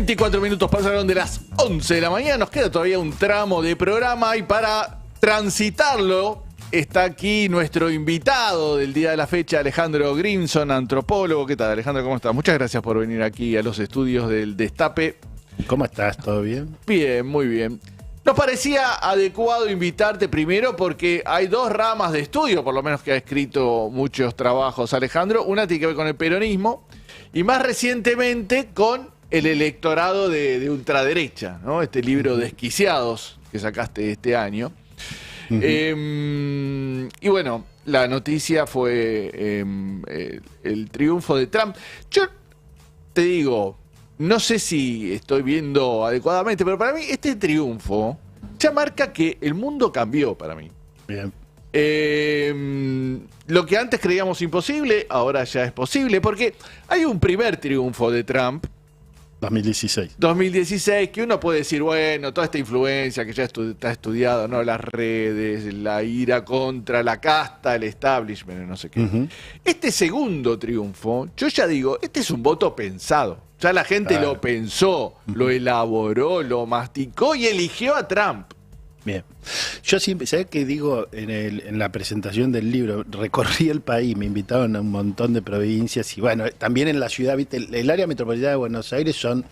24 minutos pasaron de las 11 de la mañana. Nos queda todavía un tramo de programa y para transitarlo está aquí nuestro invitado del día de la fecha, Alejandro Grimson, antropólogo. ¿Qué tal, Alejandro? ¿Cómo estás? Muchas gracias por venir aquí a los estudios del Destape. ¿Cómo estás? ¿Todo bien? Bien, muy bien. Nos parecía adecuado invitarte primero porque hay dos ramas de estudio, por lo menos que ha escrito muchos trabajos Alejandro. Una tiene que ver con el peronismo y más recientemente con el electorado de ultraderecha, ¿no? Este libro Desquiciados que sacaste este año. Y bueno, la noticia fue el triunfo de Trump. Yo te digo, no sé si estoy viendo adecuadamente, pero para mí este triunfo ya marca que el mundo cambió para mí. Bien. Lo que antes creíamos imposible, ahora ya es posible, porque hay un primer triunfo de Trump. 2016, que uno puede decir, bueno, toda esta influencia que ya está estudiado, ¿no? Las redes, la ira contra la casta, el establishment, no sé qué. Este segundo triunfo, yo ya digo, este es un voto pensado. Ya la gente lo pensó, lo elaboró, lo masticó y eligió a Trump. Bien. Yo siempre, ¿sabes qué digo en la presentación del libro? Recorrí el país, me invitaron a un montón de provincias y bueno, también en la ciudad, ¿viste? El área metropolitana de Buenos Aires son,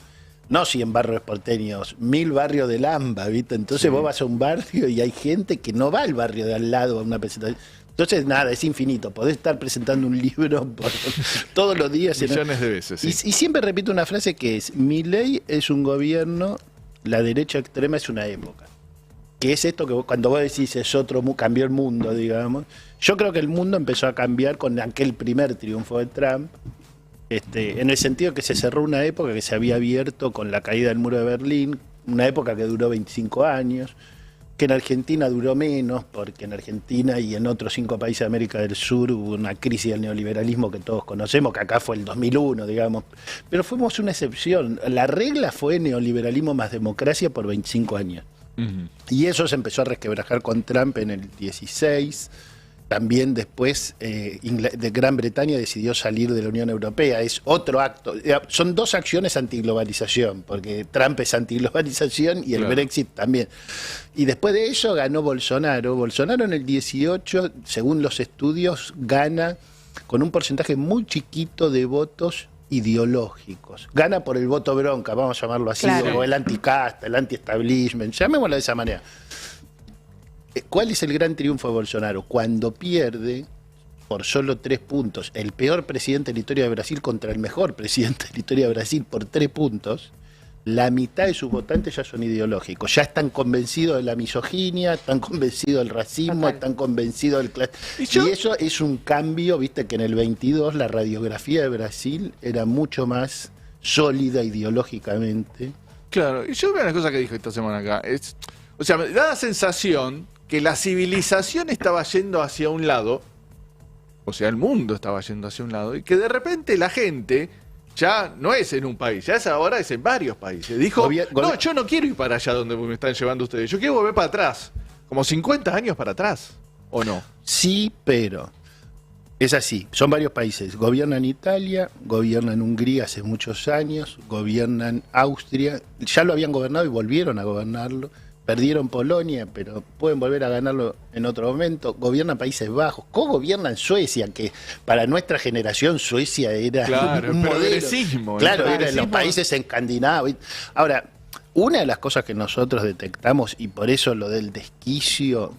no 100 barrios porteños, 1000 barrios del AMBA, ¿viste? Entonces vos vas a un barrio y hay gente que no va al barrio de al lado a una presentación. Entonces, nada, es infinito. Podés estar presentando un libro todos los días. Millones de veces, sí. Y siempre repito una frase que es, Milei es un gobierno, la derecha extrema es una época. Que es esto que cuando vos decís es otro, cambió el mundo, digamos. Yo creo que el mundo empezó a cambiar con aquel primer triunfo de Trump, en el sentido que se cerró una época que se había abierto con la caída del muro de Berlín, una época que duró 25 años, que en Argentina duró menos, porque en Argentina y en otros 5 países de América del Sur hubo una crisis del neoliberalismo que todos conocemos, que acá fue el 2001, digamos. Pero fuimos una excepción. La regla fue neoliberalismo más democracia por 25 años. Y eso se empezó a resquebrajar con Trump en el 16. También después de Gran Bretaña decidió salir de la Unión Europea. Es otro acto. Son dos acciones antiglobalización, porque Trump es antiglobalización y el Brexit también. Y después de eso ganó Bolsonaro. Bolsonaro en el 18, según los estudios, gana con un porcentaje muy chiquito de votos ideológicos. Gana por el voto bronca, vamos a llamarlo así, o el anticasta, el anti-establishment, llamémoslo de esa manera. ¿Cuál es el gran triunfo de Bolsonaro? Cuando pierde por solo 3 puntos el peor presidente de la historia de Brasil contra el mejor presidente de la historia de Brasil por 3 puntos, la mitad de sus votantes ya son ideológicos, ya están convencidos de la misoginia, están convencidos del racismo, están convencidos del clasismo. Y eso es un cambio, viste que en el 22 la radiografía de Brasil era mucho más sólida ideológicamente. Claro, y yo veo una cosa que dijo esta semana acá, o sea, me da la sensación que la civilización estaba yendo hacia un lado, o sea, el mundo estaba yendo hacia un lado, y que de repente la gente ya no es en un país, ya ahora es en varios países. Dijo, no, yo no quiero ir para allá donde me están llevando ustedes, yo quiero volver para atrás, como 50 años para atrás, ¿o no? Sí, pero es así, son varios países. Gobiernan Italia, gobiernan Hungría hace muchos años, gobiernan Austria, ya lo habían gobernado y volvieron a gobernarlo. Perdieron Polonia, pero pueden volver a ganarlo en otro momento. Gobiernan Países Bajos, co-gobiernan Suecia, que para nuestra generación Suecia era un modelo. Claro, era en los países escandinavos. Ahora, una de las cosas que nosotros detectamos, y por eso lo del desquicio,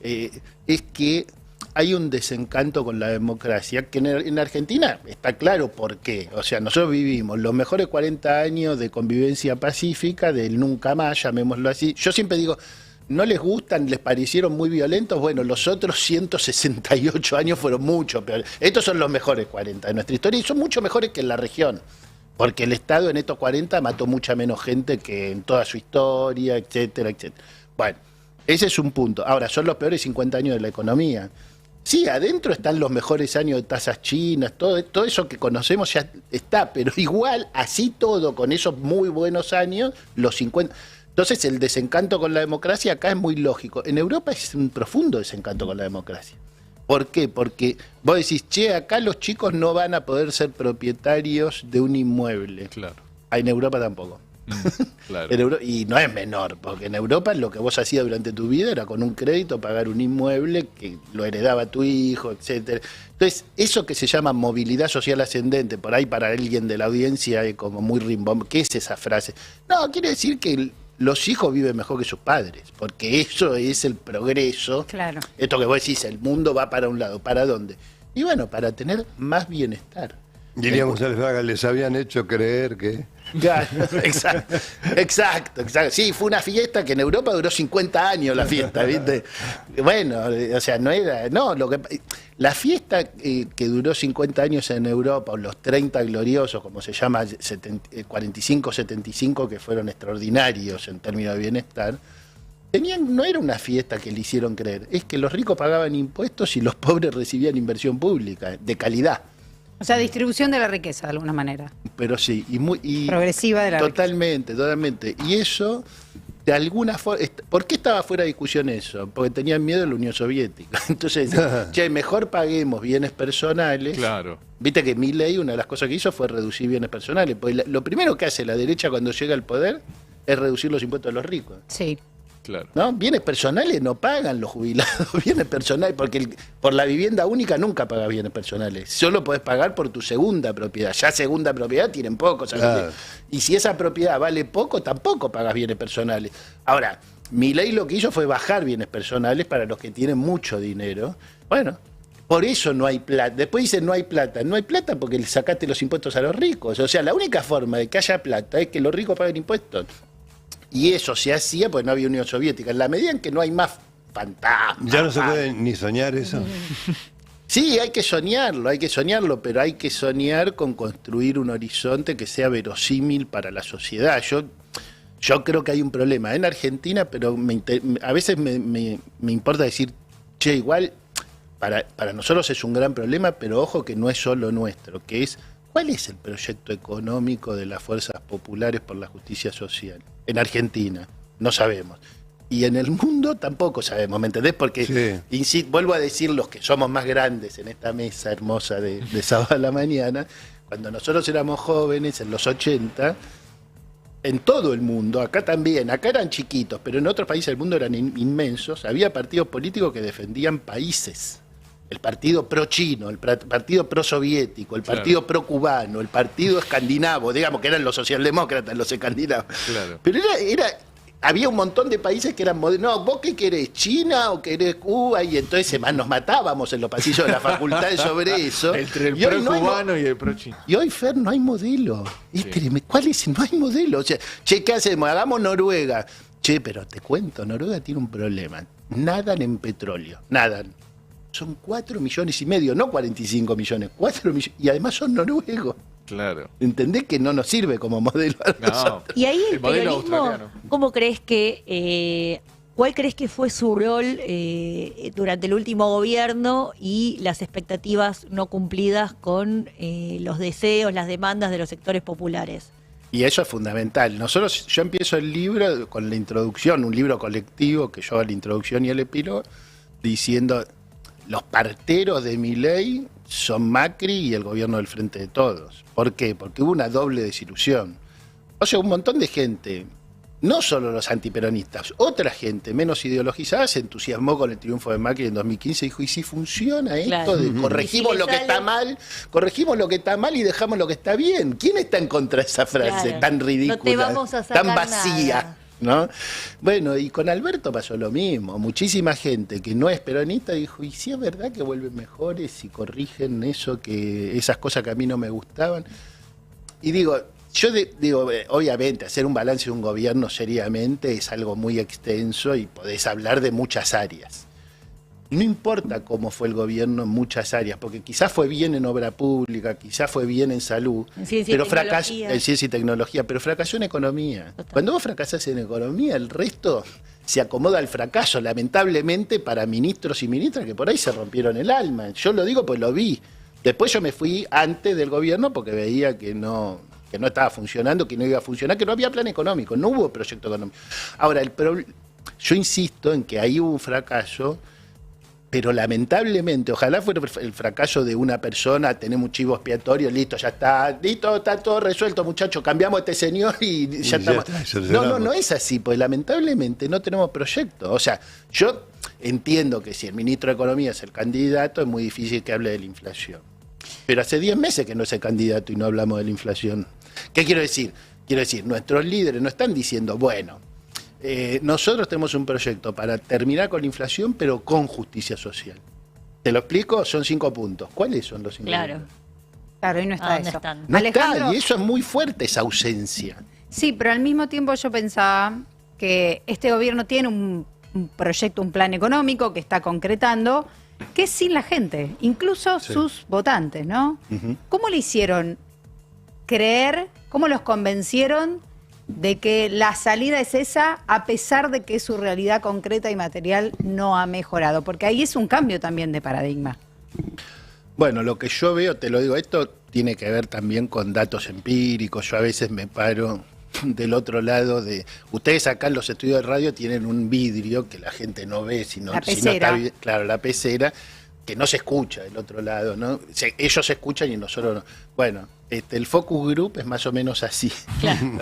es que hay un desencanto con la democracia, que en Argentina está claro por qué. O sea, nosotros vivimos los mejores 40 años de convivencia pacífica, del nunca más, llamémoslo así. Yo siempre digo, ¿no les gustan? ¿Les parecieron muy violentos? Bueno, los otros 168 años fueron mucho peores. Estos son los mejores 40 de nuestra historia y son mucho mejores que en la región. Porque el Estado en estos 40 mató mucha menos gente que en toda su historia, etcétera, etcétera. Bueno, ese es un punto. Ahora, son los peores 50 años de la economía. Sí, adentro están los mejores años de tasas chinas, todo eso que conocemos ya está, pero igual, así todo, con esos muy buenos años, los 50... Entonces el desencanto con la democracia acá es muy lógico. En Europa es un profundo desencanto con la democracia. ¿Por qué? Porque vos decís, che, acá los chicos no van a poder ser propietarios de un inmueble. Claro. En Europa tampoco. Claro. Y no es menor, porque en Europa lo que vos hacías durante tu vida era con un crédito pagar un inmueble que lo heredaba tu hijo, etcétera. Entonces, eso que se llama movilidad social ascendente, por ahí para alguien de la audiencia es como muy rimbombo. ¿Qué es esa frase? No, quiere decir que los hijos viven mejor que sus padres, porque eso es el progreso. Claro. Esto que vos decís, el mundo va para un lado, ¿para dónde? Y bueno, para tener más bienestar. Diría González Vaga, les habían hecho creer que... Claro, exacto. Sí, fue una fiesta que en Europa duró 50 años la fiesta, ¿viste? Bueno, o sea, no era... No, la fiesta que duró 50 años en Europa, o los 30 gloriosos, como se llama, 45-75, que fueron extraordinarios en términos de bienestar, no era una fiesta que le hicieron creer, es que los ricos pagaban impuestos y los pobres recibían inversión pública, de calidad. O sea, distribución de la riqueza, de alguna manera. Pero sí, Progresiva de la totalmente. Y eso, de alguna forma... ¿Por qué estaba fuera de discusión eso? Porque tenían miedo de la Unión Soviética. Entonces, mejor paguemos bienes personales. Claro. Viste que Milei, una de las cosas que hizo fue reducir bienes personales. Porque lo primero que hace la derecha cuando llega al poder es reducir los impuestos a los ricos. Sí. Claro. ¿No? Bienes personales no pagan los jubilados, bienes personales, porque por la vivienda única nunca pagas bienes personales. Solo podés pagar por tu segunda propiedad. Ya segunda propiedad tienen poco. Claro. Y si esa propiedad vale poco, tampoco pagas bienes personales. Ahora, Milei lo que hizo fue bajar bienes personales para los que tienen mucho dinero. Bueno, por eso no hay plata. Después dicen no hay plata. No hay plata porque le sacaste los impuestos a los ricos. O sea, la única forma de que haya plata es que los ricos paguen impuestos. Y eso se hacía porque no había Unión Soviética. En la medida en que no hay más fantasmas. ¿Ya no se puede ni soñar eso? Sí, hay que soñarlo, pero hay que soñar con construir un horizonte que sea verosímil para la sociedad. Yo creo que hay un problema en Argentina, pero a veces me importa decir, che, igual para nosotros es un gran problema, pero ojo que no es solo nuestro, que es, ¿cuál es el proyecto económico de las fuerzas populares por la justicia social? En Argentina, no sabemos. Y en el mundo tampoco sabemos, ¿me entendés? Porque, vuelvo a decir, los que somos más grandes en esta mesa hermosa de sábado a la mañana, cuando nosotros éramos jóvenes, en los 80, en todo el mundo, acá también, acá eran chiquitos, pero en otros países del mundo eran inmensos, había partidos políticos que defendían países. El partido pro-chino, el partido pro-soviético, el partido pro-cubano, el partido escandinavo, digamos que eran los socialdemócratas, los escandinavos. Claro. Pero había un montón de países que eran modernos. No, ¿vos qué querés? ¿China o querés Cuba? Y entonces nos matábamos en los pasillos de la facultad sobre eso. Entre el pro-cubano y el pro-chino. Y hoy, Fer, no hay modelo. ¿Cuál es? No hay modelo. O sea, che, ¿qué hacemos? Hagamos Noruega. Che, pero te cuento, Noruega tiene un problema. Nadan en petróleo, nadan. Son 4,5 millones, no 45 millones, 4 millones, y además son noruegos. Claro. ¿Entendés que no nos sirve como modelo a nosotros? Y ahí el modelo peronismo, australiano. ¿cómo crees que, cuál crees que fue su rol durante el último gobierno y las expectativas no cumplidas con los deseos, las demandas de los sectores populares? Y eso es fundamental. Yo empiezo el libro con la introducción, un libro colectivo que yo hago la introducción y el epílogo, diciendo... Los parteros de Milei son Macri y el gobierno del Frente de Todos. ¿Por qué? Porque hubo una doble desilusión. O sea, un montón de gente, no solo los antiperonistas, otra gente menos ideologizada se entusiasmó con el triunfo de Macri en 2015 y dijo, ¿y si funciona esto? Claro. Corregimos ¿Y si lo que está mal, corregimos lo que está mal y dejamos lo que está bien. ¿Quién está en contra de esa frase Claro. tan ridícula, No te vamos a sacar tan vacía? nada. ¿No? Bueno, y con Alberto pasó lo mismo. Muchísima gente que no es peronista dijo, ¿y si es verdad que vuelven mejores y corrigen esas cosas que a mí no me gustaban? Y digo, obviamente, hacer un balance de un gobierno seriamente es algo muy extenso y podés hablar de muchas áreas. No importa cómo fue el gobierno en muchas áreas, porque quizás fue bien en obra pública, quizás fue bien en salud, En ciencia pero y tecnología. en ciencia y tecnología, pero fracasó en economía. Total. Cuando vos fracasás en economía, el resto se acomoda al fracaso, lamentablemente para ministros y ministras que por ahí se rompieron el alma. Yo lo digo pues lo vi. Después yo me fui antes del gobierno porque veía que no estaba funcionando, que no iba a funcionar, que no había plan económico, no hubo proyecto económico. Ahora, yo insisto en que ahí hubo un fracaso, pero lamentablemente, ojalá fuera el fracaso de una persona, tenemos un chivo expiatorio, listo, ya está, listo, está todo resuelto, muchachos, cambiamos a este señor y ya estamos. No es así, pues lamentablemente no tenemos proyecto. O sea, yo entiendo que si el ministro de Economía es el candidato, es muy difícil que hable de la inflación. Pero hace 10 meses que no es el candidato y no hablamos de la inflación. ¿Qué quiero decir? Quiero decir, nuestros líderes no están diciendo, bueno, nosotros tenemos un proyecto para terminar con la inflación, pero con justicia social. ¿Te lo explico? Son 5 puntos. ¿Cuáles son los 5 Claro. puntos? Claro, y no está ¿Dónde eso. están? No Alejandro, está, y eso es muy fuerte, esa ausencia. sí, pero al mismo tiempo yo pensaba que este gobierno tiene un proyecto, un plan económico que está concretando, que es sin la gente, incluso sus votantes, ¿no? Ujú. ¿Cómo le hicieron creer, cómo los convencieron de que la salida es esa, a pesar de que su realidad concreta y material no ha mejorado? Porque ahí es un cambio también de paradigma. Bueno, lo que yo veo, te lo digo, esto tiene que ver también con datos empíricos. Yo a veces me paro del otro lado de... Ustedes acá en los estudios de radio tienen un vidrio que la gente no ve, La si no pecera. está, claro, la pecera, que no se escucha del otro lado, ¿no? Ellos se escuchan y nosotros no. Bueno, el focus group es más o menos así.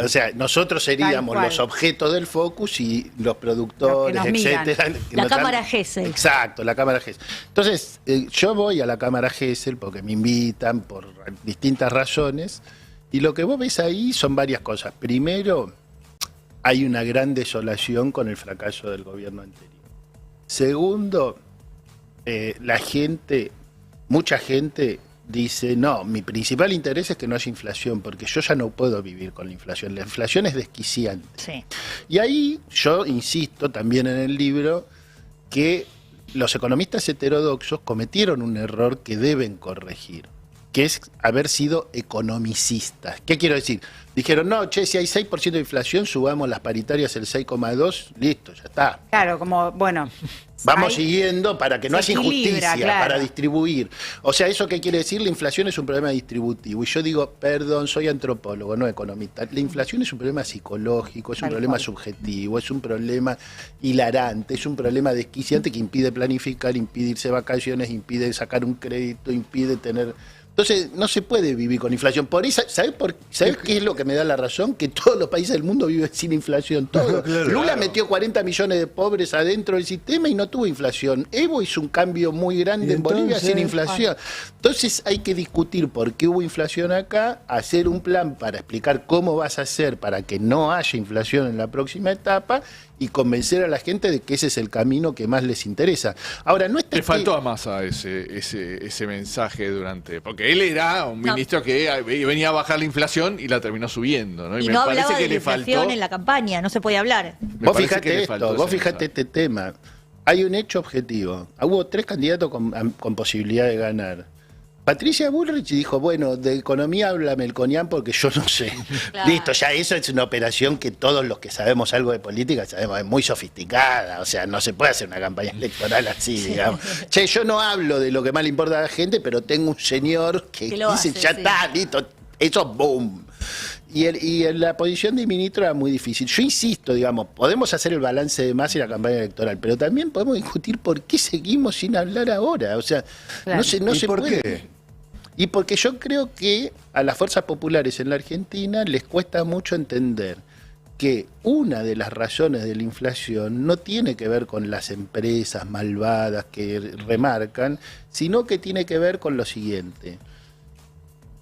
O sea, nosotros seríamos cual. los objetos del focus y los productores, Los que nos miran. etcétera. que La nos cámara dan- Gesell. Exacto, la cámara Gesell. Entonces, yo voy a la cámara Gesell porque me invitan por distintas razones, y lo que vos ves ahí son varias cosas. Primero, hay una gran desolación con el fracaso del gobierno anterior. Segundo, la gente, mucha gente dice, no, mi principal interés es que no haya inflación, porque yo ya no puedo vivir con la inflación. La inflación es desquiciante. Sí. Y ahí yo insisto también en el libro que los economistas heterodoxos cometieron un error que deben corregir, que es haber sido economicistas. ¿Qué quiero decir? Dijeron, no, che, si hay 6% de inflación, subamos las paritarias el 6,2, listo, ya está. Claro, como, bueno... Vamos hay- siguiendo para que no se haya equilibra, injusticia, claro. para distribuir. O sea, ¿eso qué quiere decir? La inflación es un problema distributivo. Y yo digo, perdón, soy antropólogo, no economista. La inflación es un problema psicológico, es un Tal problema cual. subjetivo, es un problema hilarante, es un problema desquiciante que impide planificar, impide irse de vacaciones, impide sacar un crédito, impide tener... Entonces, no se puede vivir con inflación. Por eso, ¿sabés qué es lo que me da la razón? Que todos los países del mundo viven sin inflación. Todo. Claro. Lula metió 40 millones de pobres adentro del sistema y no tuvo inflación. Evo hizo un cambio muy grande ¿Y en Bolivia entonces? sin inflación. Entonces hay que discutir por qué hubo inflación acá, hacer un plan para explicar cómo vas a hacer para que no haya inflación en la próxima etapa y convencer a la gente de que ese es el camino que más les interesa. Ahora, no está Le faltó a Massa ese mensaje durante... Porque él era un ministro que venía a bajar la inflación y la terminó subiendo, ¿no? Y me no parece hablaba que de la le inflación faltó... en la campaña, no se puede hablar. me Vos parece fíjate que le faltó esto, vos ese fíjate mensaje. este tema. Hay un hecho objetivo. Hubo 3 candidatos con posibilidad de ganar. Patricia Bullrich dijo, bueno, de economía habla Melconian porque yo no sé. Claro. Listo, ya eso es una operación que todos los que sabemos algo de política sabemos, es muy sofisticada, o sea, no se puede hacer una campaña electoral así, digamos. Che, yo no hablo de lo que más le importa a la gente, pero tengo un señor que Que lo dice, hace, ya sí. está, listo, eso boom. Y en la posición de ministro era muy difícil. Yo insisto, digamos, podemos hacer el balance de Massa y la campaña electoral, pero también podemos discutir por qué seguimos sin hablar ahora. O sea, Claro. no ¿Y se por puede. qué? Y porque yo creo que a las fuerzas populares en la Argentina les cuesta mucho entender que una de las razones de la inflación no tiene que ver con las empresas malvadas que remarcan, sino que tiene que ver con lo siguiente.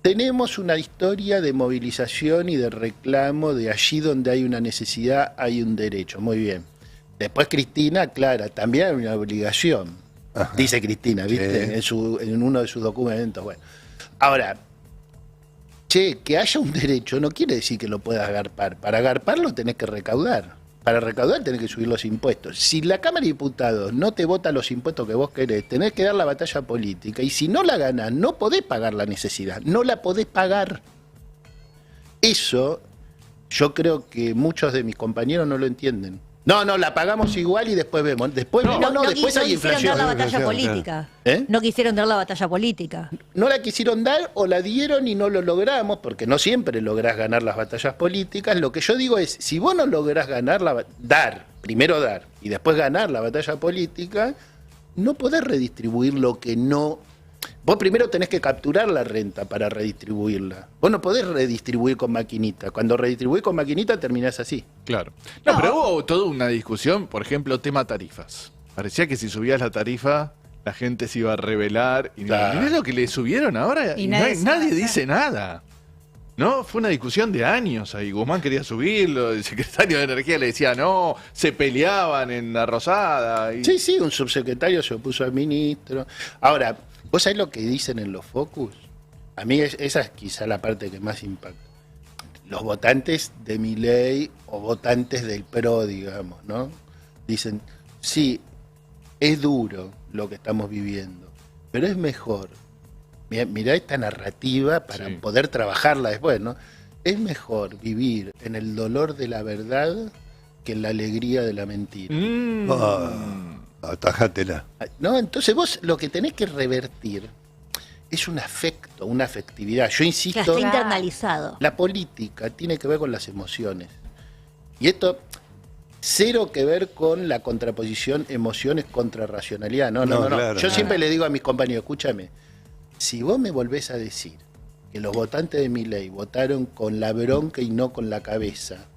Tenemos una historia de movilización y de reclamo de allí donde hay una necesidad, hay un derecho. Muy bien. Después Cristina aclara, también hay una obligación, dice Cristina, ¿viste? Sí. En uno de sus documentos. Bueno. Ahora, che, que haya un derecho no quiere decir que lo puedas agarpar. Para agarparlo tenés que recaudar. Para recaudar tenés que subir los impuestos. Si la Cámara de Diputados no te vota los impuestos que vos querés, tenés que dar la batalla política. Y si no la ganás, no podés pagar la necesidad. No la podés pagar. Eso yo creo que muchos de mis compañeros no lo entienden. No, la pagamos igual y después vemos. Después después hay quisieron inflación. dar la batalla Inflación, política. ¿Eh? No quisieron dar la batalla política. No la quisieron dar o la dieron y no lo logramos, porque no siempre lográs ganar las batallas políticas. Lo que yo digo es, si vos no lográs ganar primero dar y después ganar la batalla política, no podés redistribuir lo que no... Vos primero tenés que capturar la renta para redistribuirla. Vos no podés redistribuir con maquinita. Cuando redistribuís con maquinita terminás así. Claro. No, pero hubo toda una discusión, por ejemplo, tema tarifas. Parecía que si subías la tarifa, la gente se iba a rebelar. Y Claro. mirá lo que le subieron ahora Y y nadie dice nadie nada. dice nada. ¿No? Fue una discusión de años ahí. Guzmán quería subirlo, el secretario de Energía le decía no, se peleaban en la Rosada. Y... Sí, un subsecretario se opuso al ministro. Ahora, ¿vos sabés lo que dicen en los focus? A mí esa es quizá la parte que más impacta. Los votantes de Milei o votantes del PRO, digamos, ¿no? Dicen, sí, es duro lo que estamos viviendo, pero es mejor. Mirá esta narrativa para Sí. poder trabajarla después, ¿no? Es mejor vivir en el dolor de la verdad que en la alegría de la mentira. Atajátela. ¿No? Entonces vos lo que tenés que revertir es un afecto, una afectividad. Yo Ya insisto, está internalizado. la política tiene que ver con las emociones. Y esto, cero que ver con la contraposición emociones contra racionalidad. No. Claro, Yo no. siempre le digo a mis compañeros, escúchame, si vos me volvés a decir que los votantes de Milei votaron con la bronca y no con la cabeza,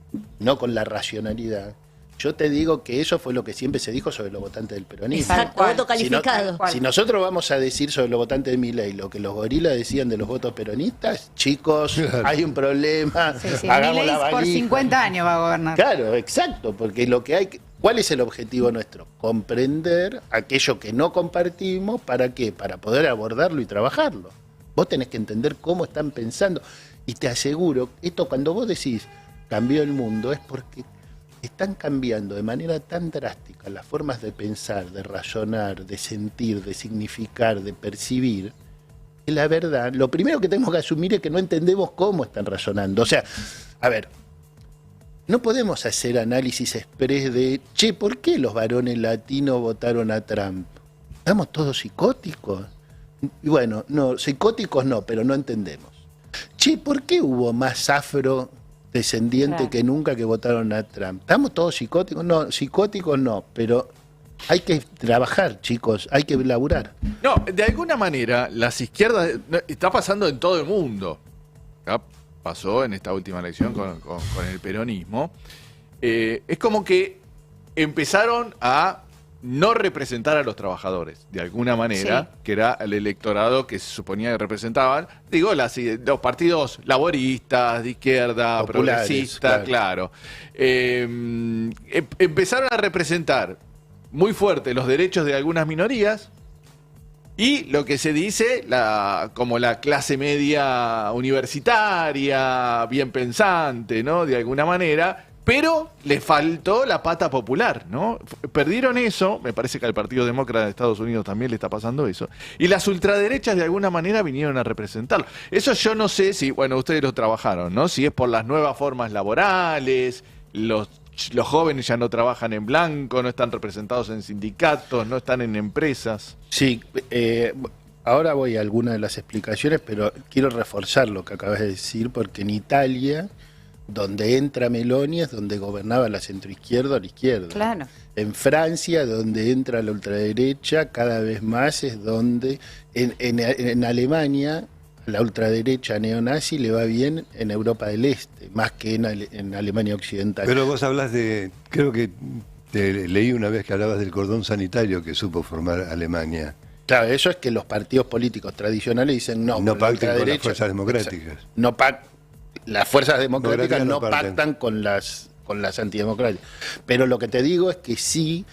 no con la racionalidad, yo te digo que eso fue lo que siempre se dijo sobre los votantes del peronismo. Exacto, cual. voto calificado. Tal cual. Si nosotros vamos a decir sobre los votantes de Milei lo que los gorilas decían de los votos peronistas, chicos, hay un problema, Sí, hagamos Milei la por valija. 50 años va a gobernar. Claro, exacto, porque lo que hay que... ¿Cuál es el objetivo nuestro? Comprender aquello que no compartimos, ¿para qué? Para poder abordarlo y trabajarlo. Vos tenés que entender cómo están pensando. Y te aseguro, esto cuando vos decís cambió el mundo, es porque están cambiando de manera tan drástica las formas de pensar, de razonar, de sentir, de significar, de percibir, que la verdad, lo primero que tenemos que asumir es que no entendemos cómo están razonando. O sea, a ver, no podemos hacer análisis express de, che, ¿por qué los varones latinos votaron a Trump? ¿Estamos todos psicóticos? Y bueno, no, psicóticos no, pero no entendemos. Che, ¿por qué hubo más afrodescendientes Claro. que nunca que votaron a Trump? ¿Estamos todos psicóticos? No, psicóticos no, pero hay que trabajar, chicos, hay que laburar. No, de alguna manera, las izquierdas. Está pasando en todo el mundo. Acá pasó en esta última elección con el peronismo. Es como que empezaron a no representar a los trabajadores, de alguna manera, Sí. que era el electorado que se suponía que representaban. Digo, los partidos laboristas, de izquierda, Populares, progresistas, claro. Empezaron a representar muy fuerte los derechos de algunas minorías y lo que se dice como la clase media universitaria, bien pensante, ¿no? De alguna manera, pero le faltó la pata popular, ¿no? Perdieron eso, me parece que al Partido Demócrata de Estados Unidos también le está pasando eso, y las ultraderechas de alguna manera vinieron a representarlo. Eso yo no sé si, bueno, ustedes lo trabajaron, ¿no? Si es por las nuevas formas laborales, los jóvenes ya no trabajan en blanco, no están representados en sindicatos, no están en empresas. Sí, ahora voy a algunas de las explicaciones, pero quiero reforzar lo que acabas de decir, porque en Italia, donde entra Meloni, es donde gobernaba la centroizquierda o la izquierda. Claro. En Francia, donde entra la ultraderecha, cada vez más es donde... En Alemania, la ultraderecha neonazi le va bien en Europa del Este, más que en Alemania Occidental. Pero vos hablas de, creo que te leí una vez que hablabas del cordón sanitario que supo formar Alemania. Claro, eso es que los partidos políticos tradicionales dicen no. No pero la pacten con las ultraderecha- fuerzas democráticas. No las fuerzas democráticas Democráticas no no parten. pactan con las antidemocráticas. Pero lo que te digo es que sí,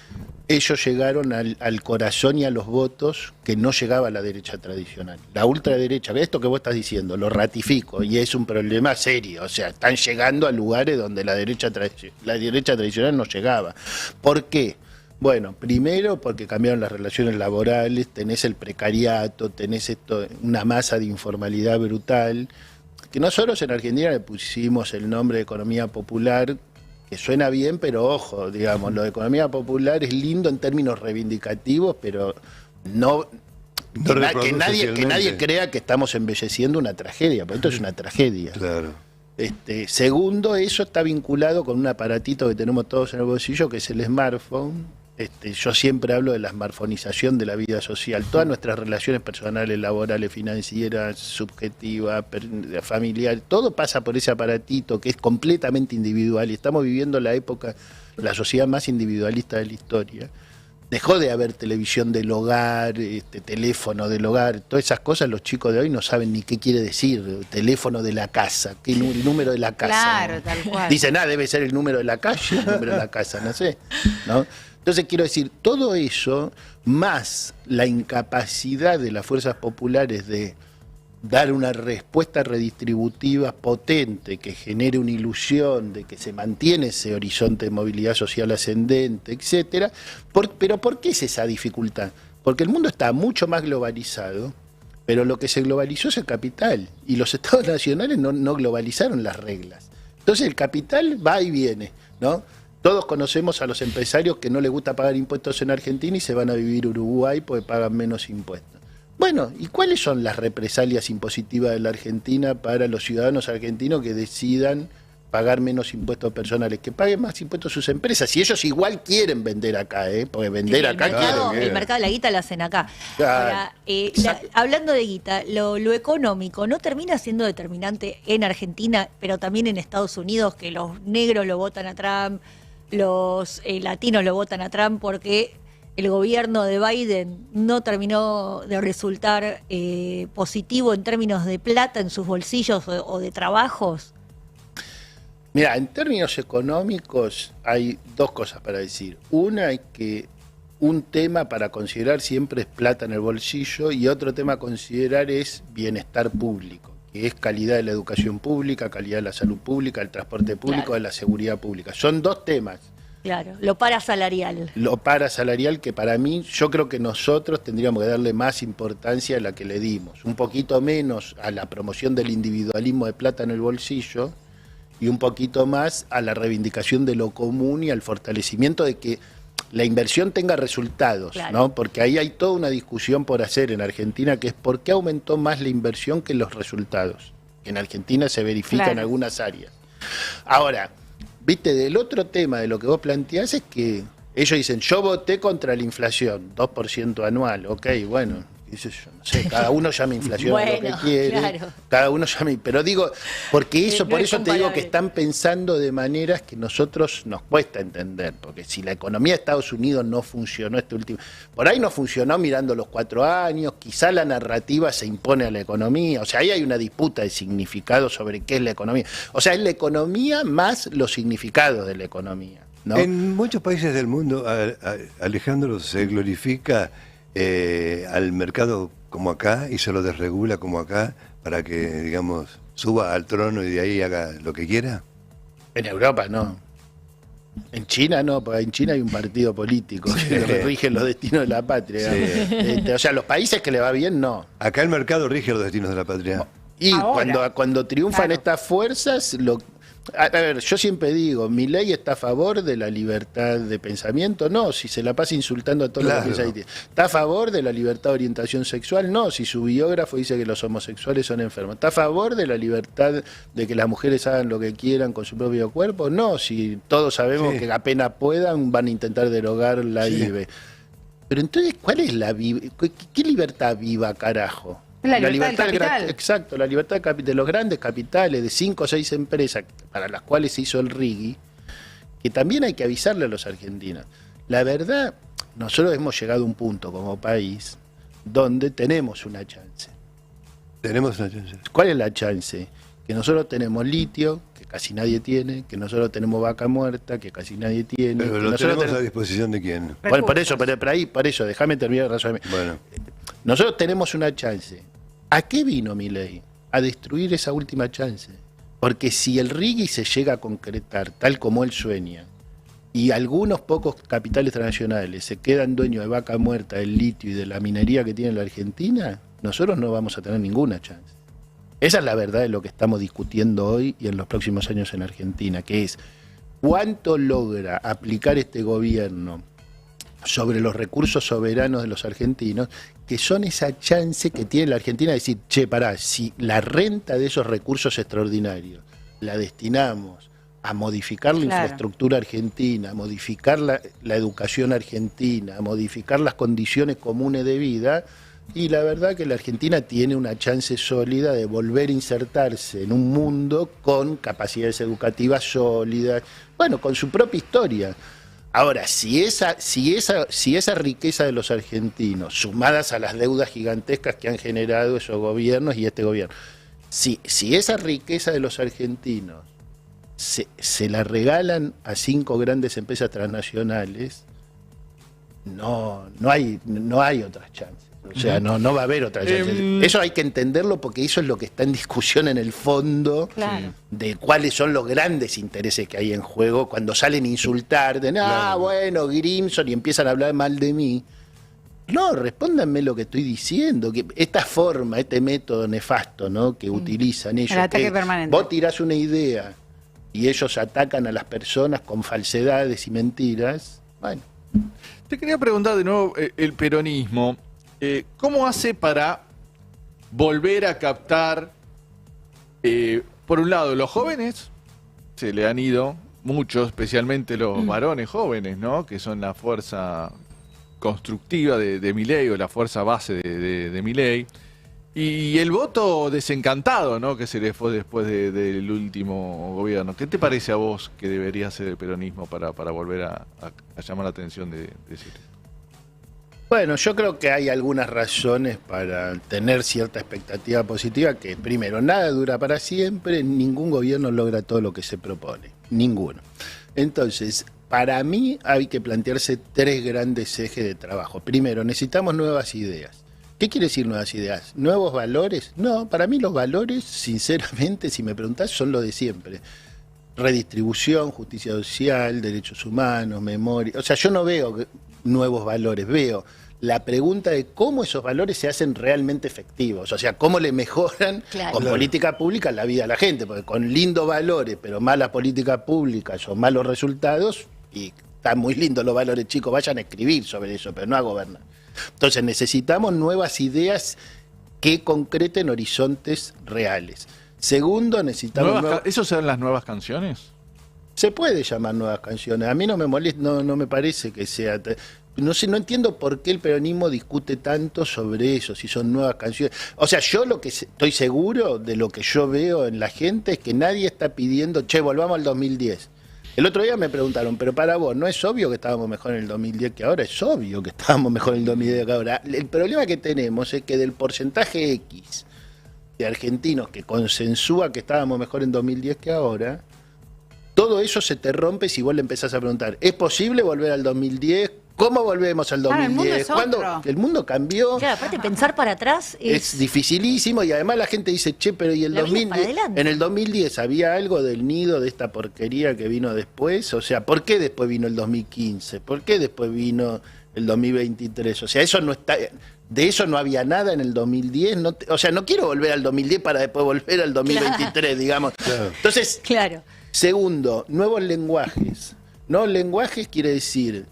ellos llegaron al corazón y a los votos que no llegaba la derecha tradicional. La ultraderecha, esto que vos estás diciendo, lo ratifico, y es un problema serio. O sea, están llegando a lugares donde la derecha tradicional no llegaba. ¿Por qué? Bueno, primero porque cambiaron las relaciones laborales, tenés el precariato, tenés una masa de informalidad brutal, que nosotros en Argentina le pusimos el nombre de economía popular, que suena bien, pero ojo, digamos, lo de economía popular es lindo en términos reivindicativos, pero no... No que reproduce nadie socialmente. crea que estamos embelleciendo una tragedia, porque esto es una tragedia. Claro. Segundo, eso está vinculado con un aparatito que tenemos todos en el bolsillo, que es el smartphone, yo siempre hablo de la smartphonización de la vida social. Todas nuestras relaciones personales, laborales, financieras, subjetivas, familiares, todo pasa por ese aparatito que es completamente individual. Y estamos viviendo la época, la sociedad más individualista de la historia. Dejó de haber televisión del hogar, teléfono del hogar, todas esas cosas. Los chicos de hoy no saben ni qué quiere decir teléfono de la casa, qué número de la casa. Claro, ¿no? tal cual. Dicen, debe ser el número de la calle, el número de la casa, no sé, ¿no? Entonces quiero decir, todo eso, más la incapacidad de las fuerzas populares de dar una respuesta redistributiva potente que genere una ilusión de que se mantiene ese horizonte de movilidad social ascendente, etcétera. Pero ¿por qué es esa dificultad? Porque el mundo está mucho más globalizado, pero lo que se globalizó es el capital, y los estados nacionales no globalizaron las reglas. Entonces el capital va y viene, ¿no? Todos conocemos a los empresarios que no les gusta pagar impuestos en Argentina y se van a vivir a Uruguay porque pagan menos impuestos. Bueno, ¿y cuáles son las represalias impositivas de la Argentina para los ciudadanos argentinos que decidan pagar menos impuestos personales? Que paguen más impuestos sus empresas. Si ellos igual quieren vender acá, porque vender acá el mercado de la guita la hacen acá. Claro. Ahora, hablando de guita, lo económico no termina siendo determinante en Argentina, pero también en Estados Unidos, que los negros lo votan a Trump, los latinos lo votan a Trump porque el gobierno de Biden no terminó de resultar positivo en términos de plata en sus bolsillos o de trabajos. Mira, en términos económicos hay dos cosas para decir. Una es que un tema para considerar siempre es plata en el bolsillo, y otro tema a considerar es bienestar público, que es calidad de la educación pública, calidad de la salud pública, el transporte público, Claro. de la seguridad pública. Son dos temas. Claro, lo parasalarial. Lo parasalarial, que para mí, yo creo que nosotros tendríamos que darle más importancia a la que le dimos. Un poquito menos a la promoción del individualismo de plata en el bolsillo, y un poquito más a la reivindicación de lo común y al fortalecimiento de que la inversión tenga resultados, Claro. ¿no? Porque ahí hay toda una discusión por hacer en Argentina, que es por qué aumentó más la inversión que los resultados. En Argentina se verifica en Claro. algunas áreas. Ahora, viste, del otro tema de lo que vos planteás es que ellos dicen, yo voté contra la inflación, 2% anual, ok, bueno, qué sé yo, no sé, cada uno llama inflación a lo Bueno, que quiere, claro. cada uno llama, pero digo, porque eso, No por es eso te digo comparable. que están pensando de maneras que nosotros nos cuesta entender, porque si la economía de Estados Unidos no funcionó este último, por ahí no funcionó mirando los 4 años, quizá la narrativa se impone a la economía, o sea, ahí hay una disputa de significado sobre qué es la economía, o sea, es la economía más los significados de la economía, ¿no? En muchos países del mundo, Alejandro, se glorifica al mercado como acá y se lo desregula como acá para que, digamos, suba al trono y de ahí haga lo que quiera. En Europa no. En China no, porque en China hay un partido político que rige los destinos de la patria. Sí. O sea, los países que le va bien, no. Acá el mercado rige los destinos de la patria. Y Ahora. cuando triunfan Claro. estas fuerzas, a ver, yo siempre digo, ¿Milei está a favor de la libertad de pensamiento? No, si se la pasa insultando a todos los que Claro. piensan. ¿Está a favor de la libertad de orientación sexual? No, si su biógrafo dice que los homosexuales son enfermos. ¿Está a favor de la libertad de que las mujeres hagan lo que quieran con su propio cuerpo? No, si todos sabemos Sí. que apenas puedan van a intentar derogar la Sí. IVE. Pero entonces, ¿cuál es la qué libertad viva, carajo? La libertad del gra- capital. Exacto, la libertad de los grandes capitales, de 5 o 6 empresas para las cuales se hizo el RIGI, que también hay que avisarle a los argentinos. La verdad, nosotros hemos llegado a un punto como país donde tenemos una chance. Tenemos una chance. ¿Cuál es la chance? Que nosotros tenemos litio, que casi nadie tiene, que nosotros tenemos vaca muerta, que casi nadie tiene. Pero que lo nosotros tenemos a disposición de quién. Bueno, por Recursos. eso, por eso, déjame terminar el razonamiento. Bueno, Nosotros tenemos una chance. ¿A qué vino Milei? A destruir esa última chance. Porque si el RIGI se llega a concretar tal como él sueña, y algunos pocos capitales transnacionales se quedan dueños de vaca muerta, del litio y de la minería que tiene la Argentina, nosotros no vamos a tener ninguna chance. Esa es la verdad de lo que estamos discutiendo hoy y en los próximos años en Argentina, que es cuánto logra aplicar este gobierno sobre los recursos soberanos de los argentinos, que son esa chance que tiene la Argentina de decir, che, pará, si la renta de esos recursos extraordinarios la destinamos a modificar la infraestructura argentina, a modificar la educación argentina, a modificar las condiciones comunes de vida. Y la verdad que la Argentina tiene una chance sólida de volver a insertarse en un mundo con capacidades educativas sólidas, bueno, con su propia historia. Ahora, si esa riqueza de los argentinos, sumadas a las deudas gigantescas que han generado esos gobiernos y este gobierno, si esa riqueza de los argentinos se la regalan a 5 grandes empresas transnacionales, no hay otras chances. O sea, no va a haber otra chance. Eso hay que entenderlo porque eso es lo que está en discusión en el fondo, Claro. de cuáles son los grandes intereses que hay en juego cuando salen a insultar, bueno, Grimson, y empiezan a hablar mal de mí. No, respóndanme lo que estoy diciendo, que esta forma, este método nefasto, ¿no?, que utilizan ellos, El ataque que permanente. vos tirás una idea y ellos atacan a las personas con falsedades y mentiras, bueno. Te quería preguntar de nuevo, el peronismo, ¿cómo hace para volver a captar, por un lado, los jóvenes? Se le han ido muchos, especialmente los varones jóvenes, ¿no?, que son la fuerza constructiva de Milei, o la fuerza base de Milei. Y el voto desencantado, ¿no?, que se le fue después del último gobierno. ¿Qué te parece a vos que debería hacer el peronismo para volver a llamar la atención de Chile? Bueno, yo creo que hay algunas razones para tener cierta expectativa positiva, que primero, nada dura para siempre, ningún gobierno logra todo lo que se propone, ninguno. Entonces, para mí hay que plantearse 3 grandes ejes de trabajo. Primero, necesitamos nuevas ideas. ¿Qué quiere decir nuevas ideas? ¿Nuevos valores? No, para mí los valores, sinceramente, si me preguntás, son los de siempre. Redistribución, justicia social, derechos humanos, memoria. O sea, yo no veo nuevos valores, veo la pregunta de cómo esos valores se hacen realmente efectivos. O sea, cómo le mejoran con política pública la vida a la gente. Porque con lindos valores, pero malas políticas públicas o malos resultados, y están muy lindos los valores, chicos, vayan a escribir sobre eso, pero no a gobernar. Entonces necesitamos nuevas ideas que concreten horizontes reales. Segundo, necesitamos... ¿Esos serán las nuevas canciones? Se puede llamar nuevas canciones. A mí no me molesta, no me parece que sea... No sé, no entiendo por qué el peronismo discute tanto sobre eso, si son nuevas canciones. O sea, yo lo que estoy seguro de lo que yo veo en la gente es que nadie está pidiendo, che, volvamos al 2010. El otro día me preguntaron, pero para vos, ¿no es obvio que estábamos mejor en el 2010 que ahora? Es obvio que estábamos mejor en el 2010 que ahora. El problema que tenemos es que del porcentaje X de argentinos que consensúa que estábamos mejor en 2010 que ahora, todo eso se te rompe si vos le empezás a preguntar, ¿es posible volver al 2010? ¿Cómo volvemos al 2010? el mundo es otro. El mundo cambió. Claro, aparte pensar para atrás Es dificilísimo y además la gente dice, che, pero ¿y el La vida es 2010? para adelante. En el 2010 había algo del nido de esta porquería que vino después. O sea, ¿por qué después vino el 2015? ¿Por qué después vino el 2023? O sea, eso no está... De eso no había nada en el 2010. O sea, no quiero volver al 2010 para después volver al 2023, digamos. Claro. Entonces, Claro. segundo, nuevos lenguajes. Nuevos lenguajes quiere decir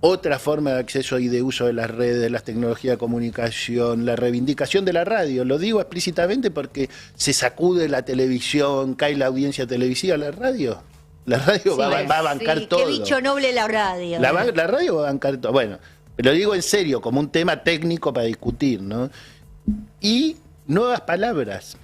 otra forma de acceso y de uso de las redes, las tecnologías de comunicación, la reivindicación de la radio. Lo digo explícitamente porque se sacude la televisión, cae la audiencia televisiva, la radio va a bancar Sí, todo. qué bicho noble la radio. La radio va a bancar todo. Bueno, lo digo en serio, como un tema técnico para discutir, ¿no? Y nuevas palabras.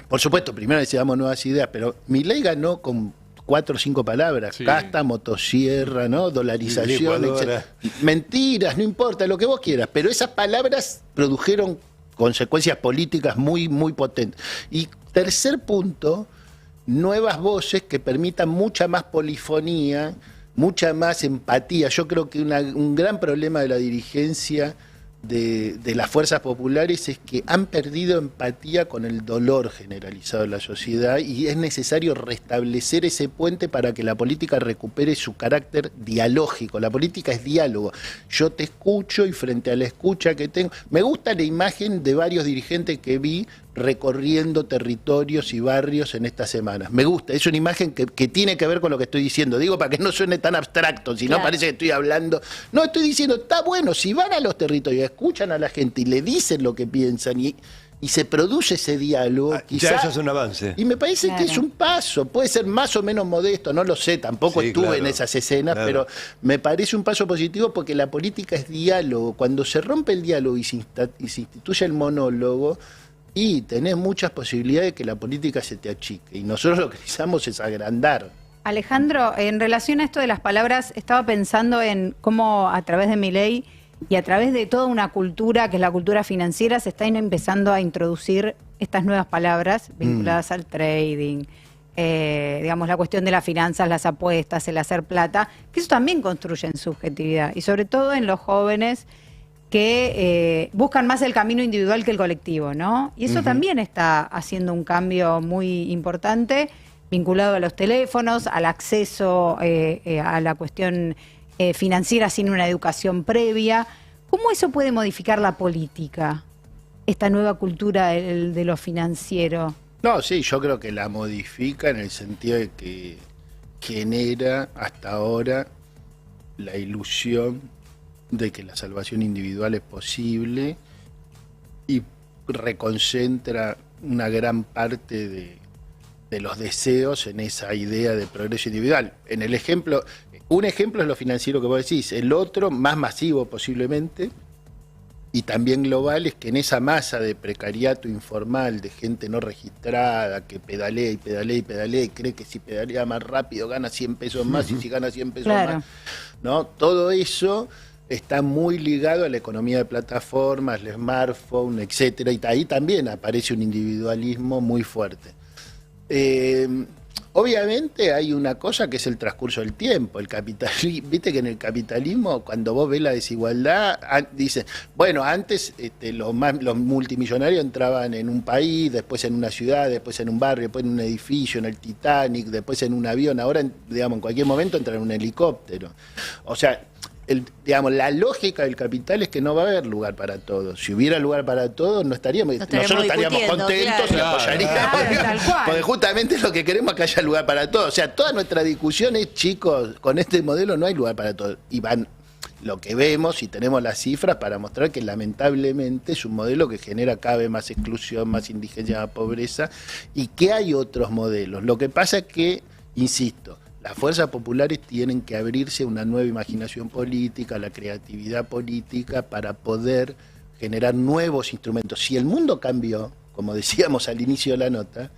Por supuesto, primero necesitamos nuevas ideas, pero Milei ganó con 4 o 5 palabras. Sí. Casta, motosierra, ¿no? Dolarización, Licuadora. etc. Mentiras, no importa, lo que vos quieras. Pero esas palabras produjeron consecuencias políticas muy, muy potentes. Y tercer punto, nuevas voces que permitan mucha más polifonía, mucha más empatía. Yo creo que un gran problema de la dirigencia de las fuerzas populares es que han perdido empatía con el dolor generalizado de la sociedad y es necesario restablecer ese puente para que la política recupere su carácter dialógico. La política es diálogo. Yo te escucho y frente a la escucha que tengo... Me gusta la imagen de varios dirigentes que vi recorriendo territorios y barrios en estas semanas. Me gusta, es una imagen que tiene que ver con lo que estoy diciendo. Digo para que no suene tan abstracto, si no Claro. parece que estoy hablando. No, estoy diciendo, está bueno, si van a los territorios, escuchan a la gente y le dicen lo que piensan y y se produce ese diálogo, Ya quizá, eso es un avance. y me parece Claro. que es un paso, puede ser más o menos modesto, no lo sé, tampoco Sí, estuve claro, en esas escenas, claro. pero me parece un paso positivo porque la política es diálogo. Cuando se rompe el diálogo y se instituye el monólogo, y tenés muchas posibilidades de que la política se te achique. Y nosotros lo que necesitamos es agrandar. Alejandro, en relación a esto de las palabras, estaba pensando en cómo a través de Milei y a través de toda una cultura, que es la cultura financiera, se están empezando a introducir estas nuevas palabras vinculadas al trading, digamos, la cuestión de las finanzas, las apuestas, el hacer plata, que eso también construye en subjetividad, y sobre todo en los jóvenes que buscan más el camino individual que el colectivo, ¿no? Y eso también está haciendo un cambio muy importante, vinculado a los teléfonos, al acceso a la cuestión financiera sin una educación previa. ¿Cómo eso puede modificar la política, esta nueva cultura de lo financiero? No, sí, yo creo que la modifica en el sentido de que genera hasta ahora la ilusión de que la salvación individual es posible y reconcentra una gran parte de los deseos en esa idea de progreso individual. En el ejemplo, un ejemplo es lo financiero que vos decís, el otro, más masivo posiblemente, y también global, es que en esa masa de precariato informal, de gente no registrada, que pedalea y pedalea y pedalea y cree que si pedalea más rápido gana 100 pesos más, y si gana 100 pesos Claro. más, ¿no? Todo eso está muy ligado a la economía de plataformas, el smartphone, etcétera, y ahí también aparece un individualismo muy fuerte. Obviamente hay una cosa que es el transcurso del tiempo. El capitalismo, viste que en el capitalismo, cuando vos ves la desigualdad, dicen, bueno, antes los multimillonarios entraban en un país, después en una ciudad, después en un barrio, después en un edificio, en el Titanic, después en un avión, ahora, digamos, en cualquier momento entran en un helicóptero. O sea, digamos, la lógica del capital es que no va a haber lugar para todos. Si hubiera lugar para todos, nosotros estaríamos discutiendo, contentos y claro. apoyaríamos. Claro, tal cual. Porque justamente lo que queremos es que haya lugar para todos. O sea, toda nuestra discusión es, chicos, con este modelo no hay lugar para todos. Y van lo que vemos y tenemos las cifras para mostrar que lamentablemente es un modelo que genera cada vez más exclusión, más indigencia, más pobreza, y que hay otros modelos. Lo que pasa es que, insisto, las fuerzas populares tienen que abrirse a una nueva imaginación política, a la creatividad política, para poder generar nuevos instrumentos. Si el mundo cambió, como decíamos al inicio de la nota,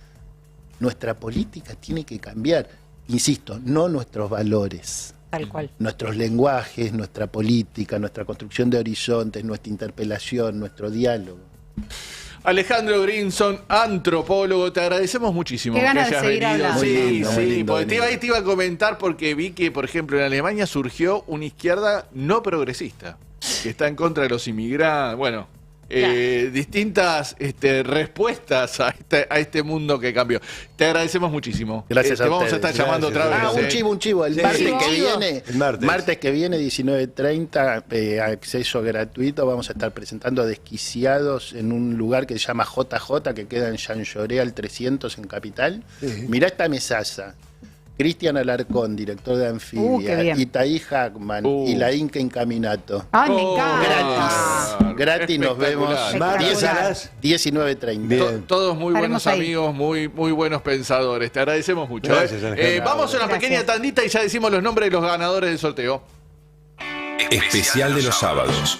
nuestra política tiene que cambiar. Insisto, no nuestros valores, Tal cual. nuestros lenguajes, nuestra política, nuestra construcción de horizontes, nuestra interpelación, nuestro diálogo. Alejandro Grinson, antropólogo, te agradecemos muchísimo Qué ganas que de hayas seguir venido. hablando. Sí, Muy lindo, muy sí, lindo porque venir. te iba a comentar porque vi que, por ejemplo, en Alemania surgió una izquierda no progresista, que está en contra de los inmigrantes. Bueno, distintas respuestas a este mundo que cambió. Te agradecemos muchísimo. Gracias a Te vamos a ustedes. estar llamando otra vez. Gracias. Un chivo. El Sí. martes Chivo. que viene, El martes. que viene, 19:30, acceso gratuito. Vamos a estar presentando a Desquiciados en un lugar que se llama JJ, que queda en Jean Lloré al 300 en Capital. Sí. Mirá esta mesaza. Cristian Alarcón, director de qué Anfibia, bien. Itaí Hackman y la Inca Incaminato. Ay, me Oh, encanta. Gratis nos vemos Espectacular. Martes a las 19:30. Bien. Todos muy Estaremos buenos ahí. amigos, muy buenos pensadores. Te agradecemos mucho. Gracias, Alejandro. Vamos a una Gracias. pequeña tandita y ya decimos los nombres de los ganadores del sorteo. Especial de los sábados.